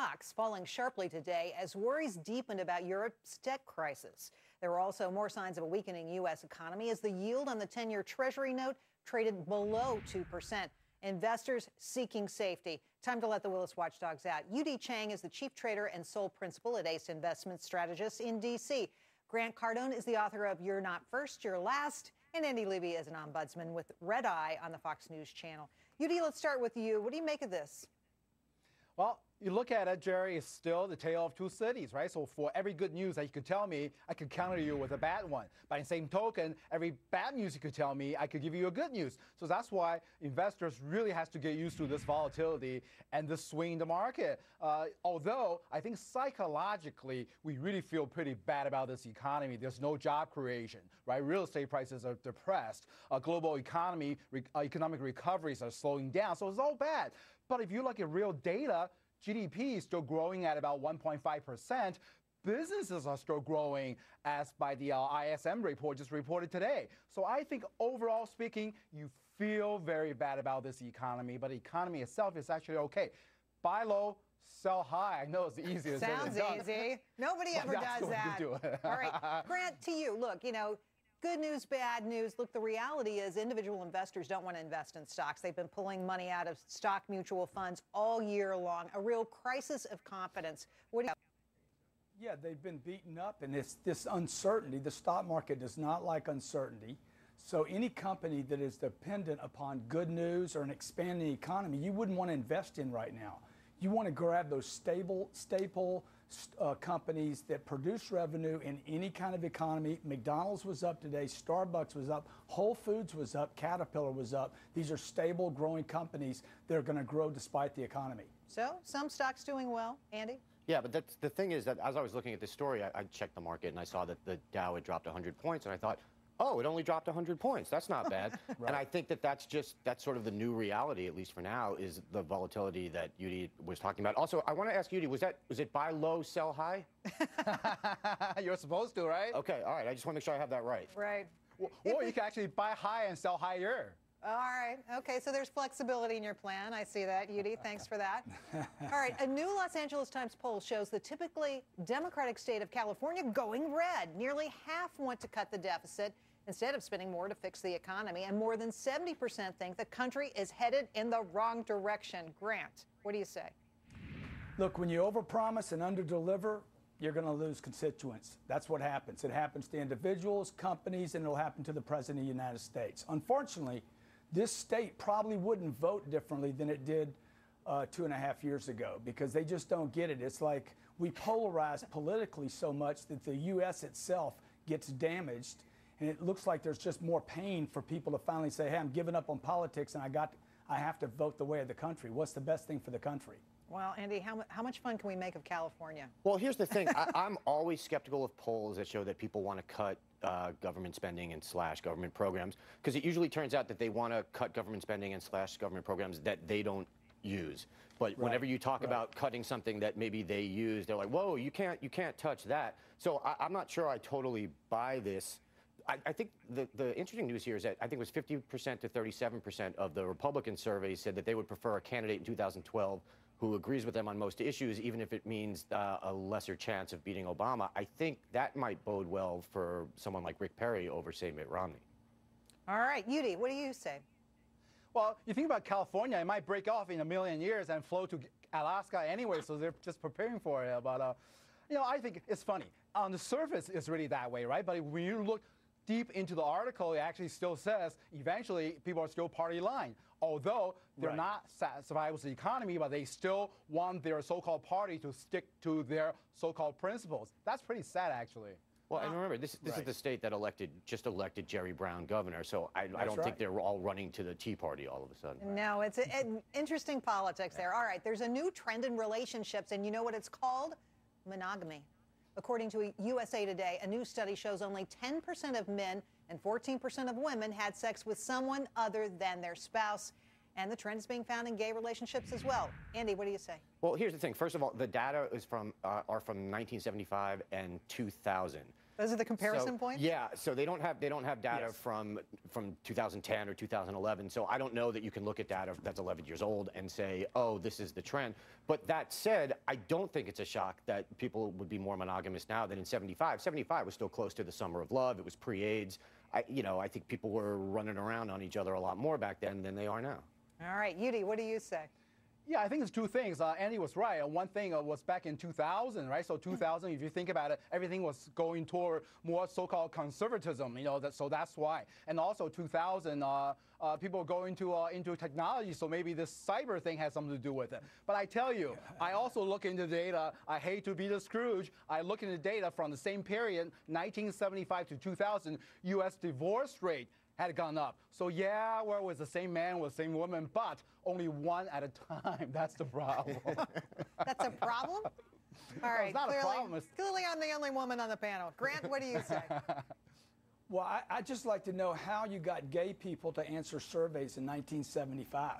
stocks falling sharply today as worries deepened about Europe's debt crisis. There were also more signs of a weakening U.S. economy as the yield on the 10-year Treasury note traded below 2%. Investors seeking safety. Time to let the Willis watchdogs out. Yu-Dee Chang is the chief trader and sole principal at Ace Investment Strategists in D.C. Grant Cardone is the author of You're Not First, You're Last. And Andy Levy is an ombudsman with Red Eye on the Fox News channel. Yu-Dee, let's start with you. What do you make of this? Well, you look at it, Jerry, it's still the tale of two cities, right? So for every good news that you could tell me, I could counter you with a bad one. By the same token, every bad news you could tell me, I could give you a good news. So that's why investors really has to get used to this volatility and this swing in the market. Although I think psychologically, we really feel pretty bad about this economy. There's no job creation, right? Real estate prices are depressed. Global economy, economic recoveries are slowing down. So it's all bad. But if you look at real data, GDP is still growing at about 1.5%. Businesses are still growing, as by the ISM report just reported today. So I think overall speaking, you feel very bad about this economy, but the economy itself is actually okay. Buy low, sell high. I know it's the easiest. Sounds easy. Nobody ever does that. All right, Grant, to you. Look, good news, bad news. Look, the reality is individual investors don't want to invest in stocks. They've been pulling money out of stock mutual funds all year long. A real crisis of confidence. What do you? Yeah, they've been beaten up, and it's this uncertainty. The stock market does not like uncertainty. So any company that is dependent upon good news or an expanding economy, you wouldn't want to invest in right now. You want to grab those staple companies that produce revenue in any kind of economy. McDonald's was up today. Starbucks was up. Whole Foods was up. Caterpillar was up. These are stable, growing companies that are going to grow despite the economy. So some stocks doing well. Andy? Yeah, but that's, the thing is that as I was looking at this story, I checked the market and I saw that the Dow had dropped 100 points, and I thought, oh, it only dropped 100 points. That's not bad. Right. And I think that that's sort of the new reality, at least for now, is the volatility that Yu-Dee was talking about. Also, I want to ask Yu-Dee, was it buy low, sell high? You're supposed to, right? Okay, all right. I just want to make sure I have that right. Right. Or you can actually buy high and sell higher. All right. Okay, so there's flexibility in your plan. I see that, Yu-Dee. Thanks for that. All right. A new Los Angeles Times poll shows the typically Democratic state of California going red. Nearly half want to cut the deficit instead of spending more to fix the economy, and more than 70% think the country is headed in the wrong direction. Grant, what do you say? Look, when you overpromise and underdeliver, you're going to lose constituents. That's what happens. It happens to individuals, companies, and it'll happen to the President of the United States. Unfortunately, this state probably wouldn't vote differently than it did 2.5 years ago, because they just don't get it. It's like we polarize politically so much that the U.S. itself gets damaged. And it looks like there's just more pain for people to finally say, hey, I'm giving up on politics and I have to vote the way of the country. What's the best thing for the country? Well, Andy, how much fun can we make of California? Well, here's the thing. I'm always skeptical of polls that show that people want to cut government spending and slash government programs, because it usually turns out that they want to cut government spending and slash government programs that they don't use. But whenever you talk about cutting something that maybe they use, they're like, whoa, you can't touch that. So I'm not sure I totally buy this. I think the interesting news here is that I think it was 50% to 37% of the Republican surveys said that they would prefer a candidate in 2012 who agrees with them on most issues, even if it means a lesser chance of beating Obama. I think that might bode well for someone like Rick Perry over, say, Mitt Romney. All right, Yu-Dee, what do you say? Well, you think about California, it might break off in a million years and flow to Alaska anyway, so they're just preparing for it. But, I think it's funny. On the surface, it's really that way, right? But when you look deep into the article, it actually still says eventually people are still party line. Although they're not satisfied with the economy, but they still want their so-called party to stick to their so-called principles. That's pretty sad, actually. Well, and remember, this is the state that just elected Jerry Brown governor, so I don't think they're all running to the Tea Party all of a sudden. No, it's interesting politics there. All right, there's a new trend in relationships, and you know what it's called? Monogamy. According to USA Today, a new study shows only 10% of men and 14% of women had sex with someone other than their spouse. And the trend is being found in gay relationships as well. Andy, what do you say? Well, here's the thing. First of all, the data is are from 1975 and 2000. Those are the comparison points? Yeah, so they don't have data from 2010 or 2011. So I don't know that you can look at data that's 11 years old and say, oh, this is the trend. But that said, I don't think it's a shock that people would be more monogamous now than in 75. 75 was still close to the summer of love. It was pre-AIDS. I think people were running around on each other a lot more back then than they are now. All right, Yu-Dee, what do you say? Yeah, I think it's two things. Andy was right. One thing was back in 2000, right? So 2000, if you think about it, everything was going toward more so-called conservatism, so that's why. And also 2000, people were going into technology, so maybe this cyber thing has something to do with it. But I tell you, I also look into data. I hate to be the Scrooge. I look into data from the same period, 1975 to 2000, U.S. divorce rate had gone up. So yeah, well, it was the same man with the same woman, but only one at a time. That's the problem. That's a problem? All right, it's not a problem. Clearly I'm the only woman on the panel. Grant, what do you say? Well, I'd just like to know how you got gay people to answer surveys in 1975.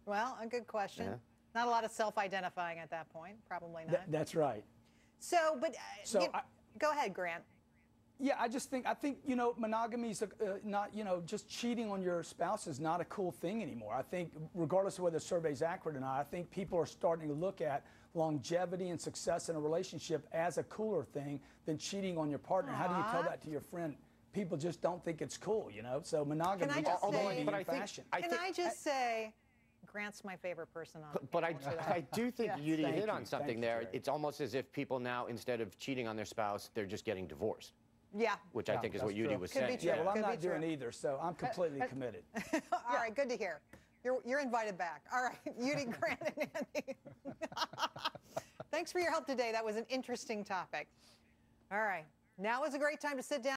Well, a good question. Yeah. Not a lot of self-identifying at that point. Probably not. That's right. So, but go ahead, Grant. Yeah, I think monogamy is not, just cheating on your spouse is not a cool thing anymore. I think regardless of whether the survey's accurate or not, I think people are starting to look at longevity and success in a relationship as a cooler thing than cheating on your partner. Aww. How do you tell that to your friend? People just don't think it's cool, So monogamy is going to be in fashion. Can I just say, Grant's my favorite person on. But I do think Yu-Dee hit on something there. Jerry. It's almost as if people now, instead of cheating on their spouse, they're just getting divorced. Yeah. Which I think is what Yu-Dee was Could saying. be true. Yeah, well, I'm Could not be doing true. either, so I'm completely committed. All right, good to hear. You're invited back. All right, Yu-Dee, Grant, and Andy. Thanks for your help today. That was an interesting topic. All right, now is a great time to sit down.